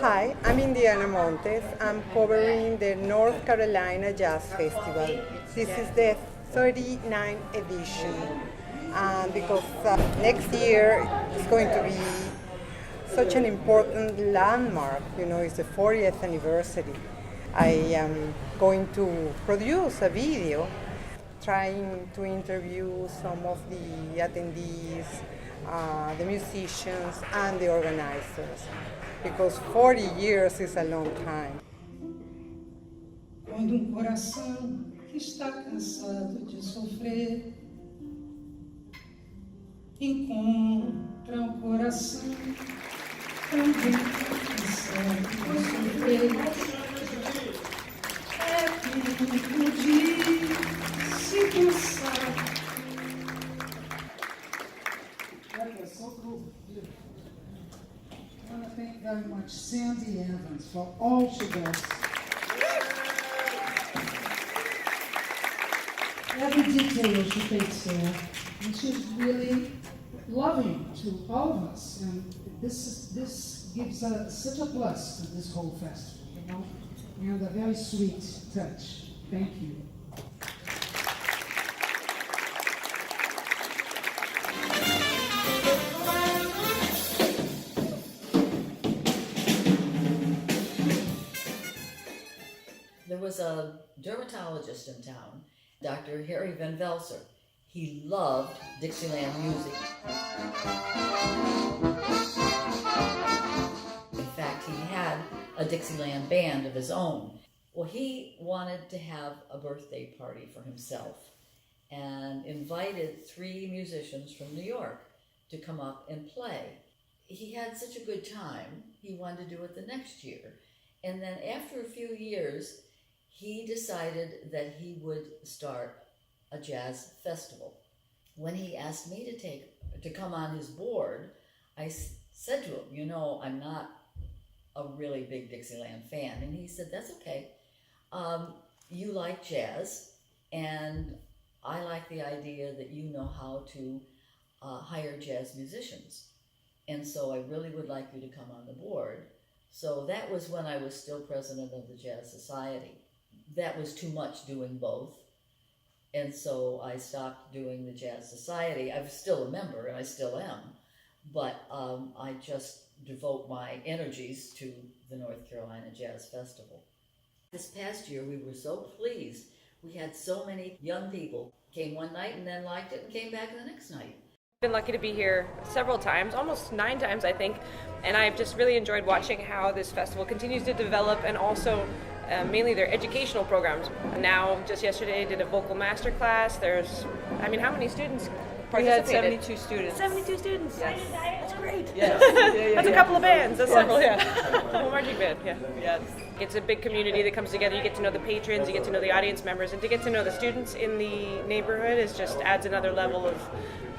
Hi, I'm Indiana Montes. I'm covering the North Carolina Jazz Festival. This is the 39th edition because next year is going to be such an important landmark. You know, it's the 40th anniversary. I am going to produce a video trying to interview some of the attendees, the musicians, and the organizers, because 40 years is a long time. Quando coração que está cansado de sofrer encontra coração também cansado de sofrer. É tempo de se cansar. That was so cool. I want to thank very much Sandy Evans for all she does. Every detail she takes care, and she's really loving to all of us, and this gives such a plus to this whole festival, you know, and a very sweet touch. Thank you. There was a dermatologist in town, Dr. Harry Van Velser. He loved Dixieland music. In fact, he had a Dixieland band of his own. Well, he wanted to have a birthday party for himself and invited 3 musicians from New York to come up and play. He had such a good time, he wanted to do it the next year. And then after a few years, he decided that he would start a jazz festival. When he asked me to come on his board, I said to him, you know, I'm not a really big Dixieland fan. And he said, that's okay. You like jazz, and I like the idea that you know how to hire jazz musicians. And so I really would like you to come on the board. So that was when I was still president of the Jazz Society. That was too much doing both. And so I stopped doing the Jazz Society. I'm still a member, and I still am, but I just devote my energies to the North Carolina Jazz Festival. This past year, we were so pleased. We had so many young people came one night and then liked it and came back the next night. Been lucky to be here several times, almost 9 times I think, and I've just really enjoyed watching how this festival continues to develop, and also mainly their educational programs. Now, just yesterday, I did a vocal master class. How many students We had participated? 72 students. 72 students. Yes. That's great. Yes. That's a couple of bands. That's several. Yeah. The whole marching band. Yeah. Yes. It's a big community that comes together. You get to know the patrons, you get to know the audience members, and to get to know the students in the neighborhood just adds another level of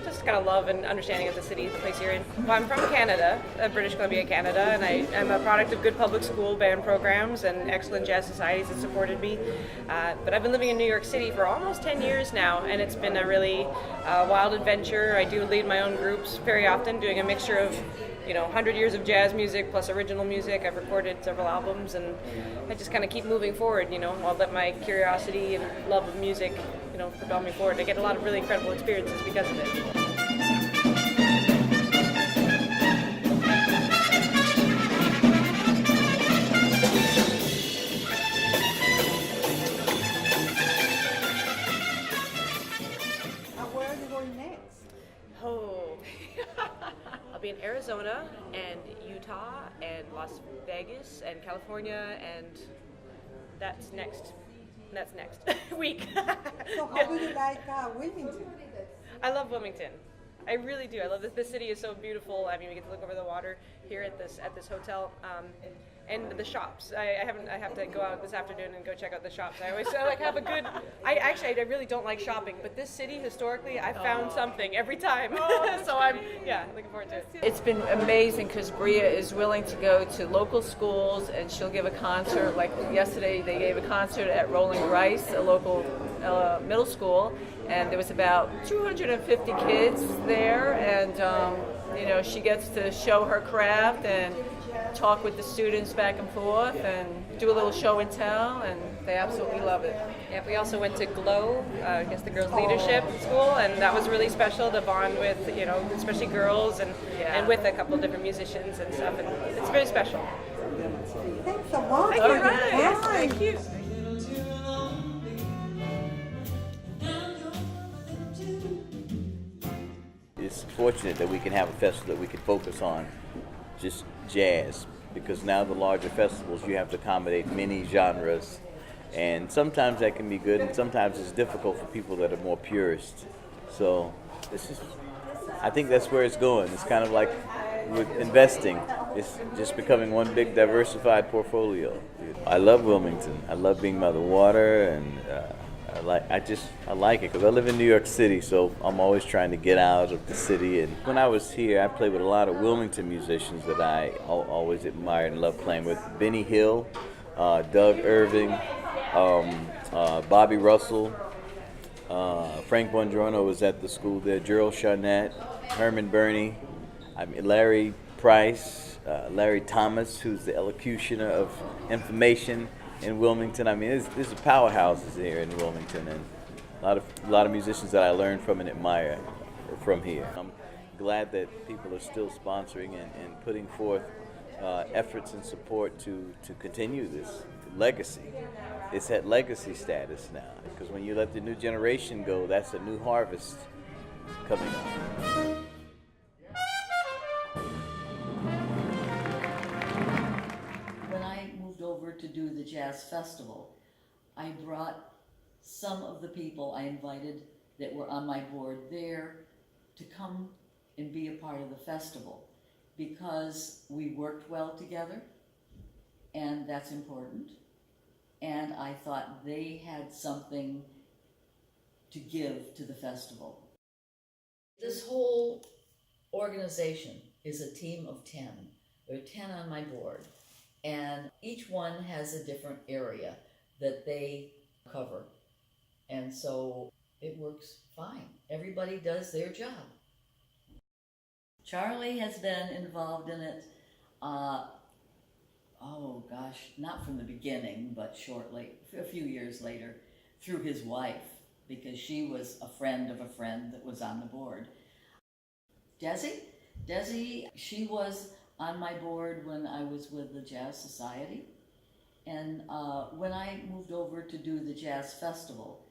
just kind of love and understanding of the city, the place you're in. Well, I'm from Canada, British Columbia, Canada, and I am a product of good public school band programs and excellent jazz societies that supported me. But I've been living in New York City for almost 10 years now, and it's been a really wild adventure. I do lead my own groups very often, doing a mixture of 100 years of jazz music plus original music. I've recorded several albums, and I just kind of keep moving forward. I'll let my curiosity and love of music, propel me forward. I get a lot of really incredible experiences because of it. Where are you going next? Oh, I'll be in Arizona and Utah and Las Vegas and California, and that's next week. So how do you like Wilmington? I love Wilmington. I really do. I love that the city is so beautiful. I mean, we get to look over the water here at this hotel, and the shops. I have to go out this afternoon and go check out the shops. I have a good. I really don't like shopping, but this city historically, I found something every time. So I'm looking forward to it. It's been amazing because Bria is willing to go to local schools, and she'll give a concert. Like yesterday, they gave a concert at Rolling Rice, a local middle school, and there was about 250 kids there, and she gets to show her craft, and talk with the students back and forth and do a little show and tell, and they absolutely love it. Yeah, we also went to GLOW, I guess the Girls Leadership School, and that was really special to bond with, especially girls and with a couple of different musicians and stuff. And it's very special. Thanks a lot. Thank you, Ryan. Yes, thank you. It's fortunate that we can have a festival that we can focus on just jazz, because now the larger festivals you have to accommodate many genres, and sometimes that can be good and sometimes it's difficult for people that are more purists. So I think that's where it's going. It's kind of like with investing. It's just becoming one big diversified portfolio. I love Wilmington. I love being by the water, and I like it because I live in New York City, so I'm always trying to get out of the city. And when I was here, I played with a lot of Wilmington musicians that I always admired and loved playing with. Benny Hill, Doug Irving, Bobby Russell, Frank Buongiorno was at the school there, Gerald Charnett, Herman Burney, Larry Price, Larry Thomas, who's the elocutioner of information in Wilmington. I mean, there's powerhouses here in Wilmington, and a lot of musicians that I learned from and admire from here. I'm glad that people are still sponsoring and putting forth efforts and support to continue this legacy. It's at legacy status now, because when you let the new generation go, that's a new harvest coming up. Over to do the jazz festival, I brought some of the people I invited that were on my board there to come and be a part of the festival, because we worked well together, and that's important, and I thought they had something to give to the festival. This whole organization is a team of 10. There are 10 on my board. And each one has a different area that they cover. And so it works fine. Everybody does their job. Charlie has been involved in it, not from the beginning, but shortly, a few years later, through his wife, because she was a friend of a friend that was on the board. Desi, she was on my board when I was with the Jazz Society. And when I moved over to do the Jazz Festival,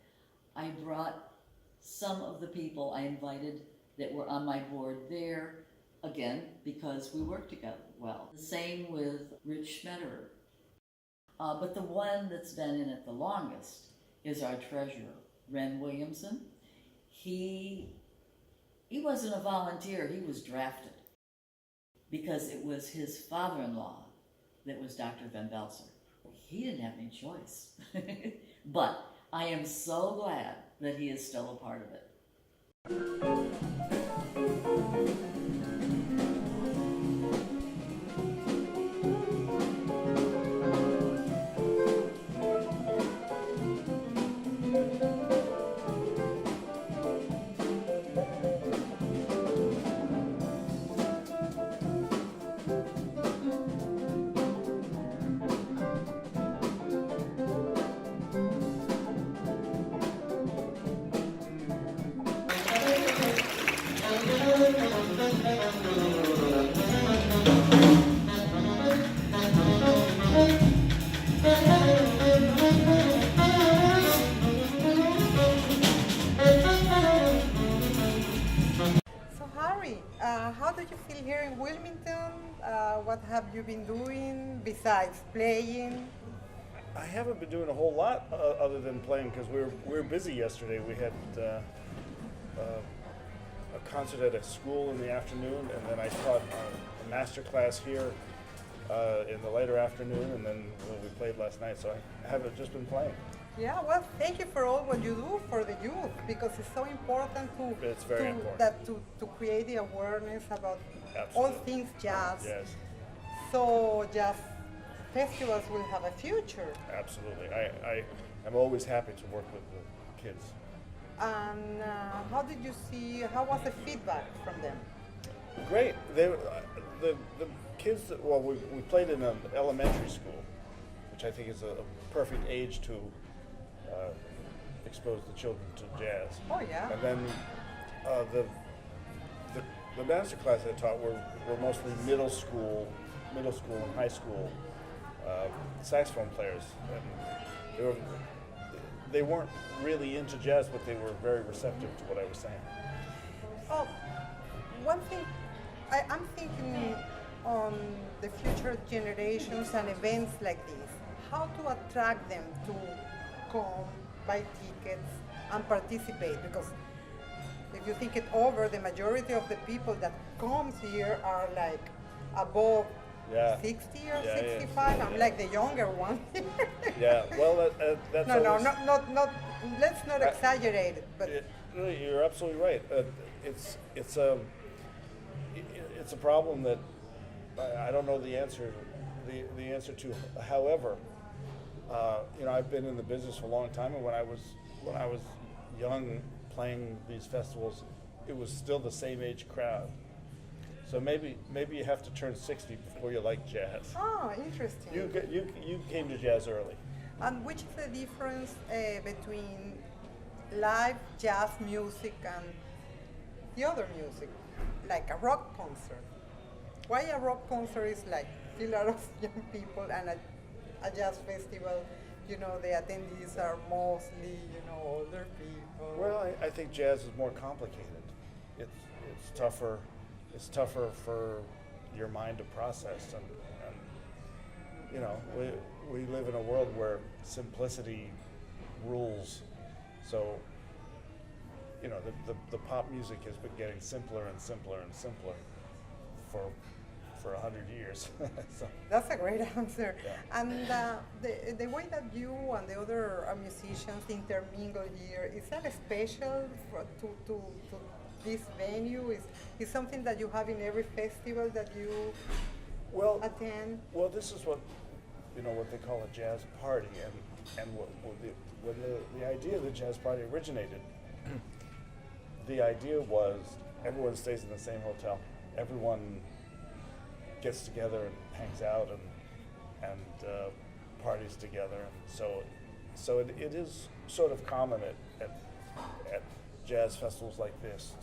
I brought some of the people I invited that were on my board there, again, because we worked together well. The same with Rich Schmetterer. But the one that's been in it the longest is our treasurer, Ren Williamson. He wasn't a volunteer, he was drafted, because it was his father-in-law that was Dr. Van Belzer. He didn't have any choice. But I am so glad that he is still a part of it. How do you feel here in Wilmington? What have you been doing besides playing? I haven't been doing a whole lot other than playing, because we were busy yesterday. We had a concert at a school in the afternoon, and then I taught a master class here in the later afternoon, and then we played last night. So I haven't just been playing. Yeah, well, thank you for all what you do for the youth, because it's so important It's very important. To create the awareness about Absolutely. all things jazz. Yes, So jazz festivals will have a future. absolutely. I'm always happy to work with the kids. And how was the feedback from them? Great. The kids that, well, we played in an elementary school, which I think is a perfect age to expose the children to jazz. Oh, yeah. And then the master class I taught were mostly middle school and high school saxophone players, and they weren't really into jazz, but they were very receptive to what I was saying. Oh, one thing, I'm thinking on the future generations and events like this, how to attract them to come, buy tickets, and participate, because if you think it over, the majority of the people that comes here are like above Yeah. 60 or Yeah, 65. yeah. I'm like the younger one. Yeah, well, that's No, always, not. Let's not I- exaggerate it, but You're absolutely right. It's a problem that I don't know the answer to. However, I've been in the business for a long time, and when I was young playing these festivals, it was still the same age crowd. So maybe you have to turn 60 before you like jazz. oh, interesting. You came to jazz early. And which is the difference between live jazz music and the other music, like a rock concert? Why a rock concert is like fill out of young people, and a jazz festival, the attendees are mostly, older people. Well, I think jazz is more complicated. It's tougher. It's tougher for your mind to process, and we live in a world where simplicity rules. So the pop music has been getting simpler and simpler and simpler for 100 years. So, That's a great answer. Yeah. And the way that you and the other musicians intermingle here, is that special to this venue? Is something that you have in every festival that you well, attend? Well, this is what they call a jazz party, and when the idea of the jazz party originated, the idea was everyone stays in the same hotel, everyone gets together and hangs out and parties together, and so it is sort of common at jazz festivals like this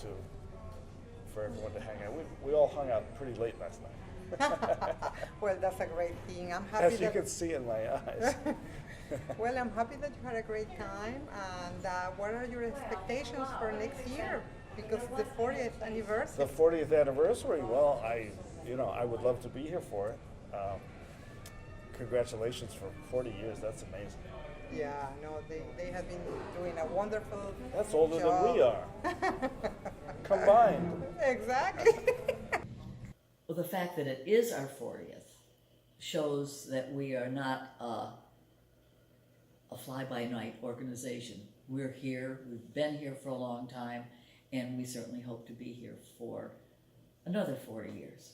for everyone to hang out. We all hung out pretty late last night. Well, that's a great thing. I'm happy As you that. can see in my eyes. Well, I'm happy that you had a great time. And what are your expectations for next year? Because the 40th anniversary. The 40th anniversary. Well, I would love to be here for it. Congratulations for 40 years. That's amazing. Yeah, no, they have been doing a wonderful That's older job. than we are. Combined. Exactly. Well, the fact that it is our 40th shows that we are not a fly-by-night organization. We're here, we've been here for a long time, and we certainly hope to be here for another 40 years.